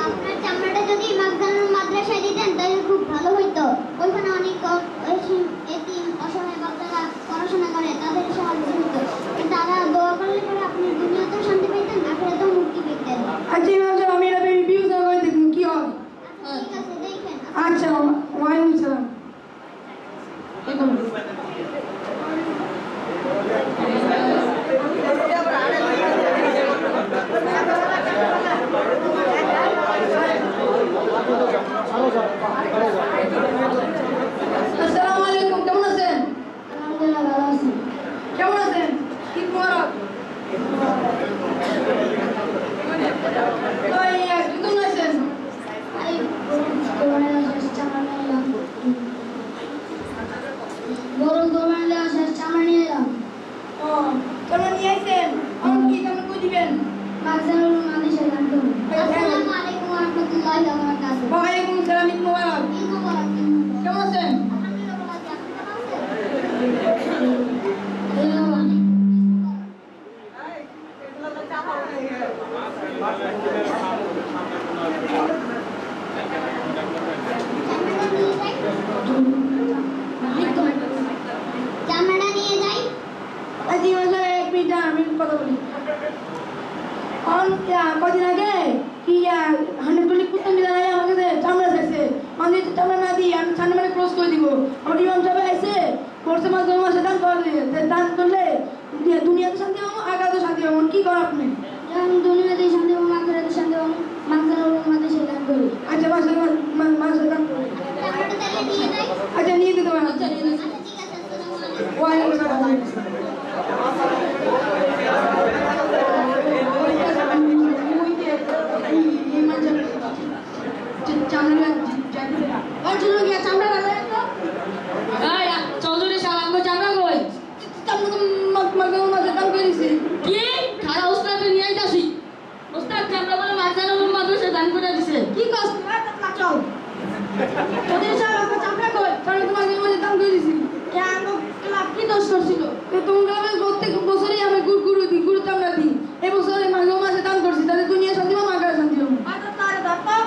আপনার চামড়াটা যদি মাদ্রাসায় দিতেন তাহলে কদিন আগে কি হান্ড্রেড কুত্তাম বিধান আমাকে চামড়া চাইছে মানে চামড়া না দিয়ে আমি সামনে মানে ক্রস করে দিব আমার ইমাম সাহেব আইসে করছে মাসে দান করলে দান করলে দুনিয়াতে শান্তি পাবো আগাতে শান্তি পাবো কি কর আপনি দুনিয়াতে শান্তি পাবো আখেরাতে শান্তি পাবো মানুষের মাঝে সে দান করি আচ্ছা মাসে দান করি আচ্ছা নিয়ে দিতে পারেন আচ্ছা নিয়ে দিতে চৌধুরী সালাম চামড়া কই কি খারা উস্তাদ নিয়ে আইতাছি উস্তাদ চামড়া বলে মাঝখানে মাদ্রাসা দান করে দিছে কি কস চল চৌধুরী সাহেব চামড়া কই কারণ তোমাকে মধ্যে দান করে দিছি কেন ক্লাব কি দোষ করছিল তোমাকে আমি প্রত্যেক বছরই আমি গুরু চামড়া দিই এবছর মাসে দান করছি তাহলে দুনিয়া শান্তি পাবো আগার শান্তি পাবো আচ্ছা তারে দাও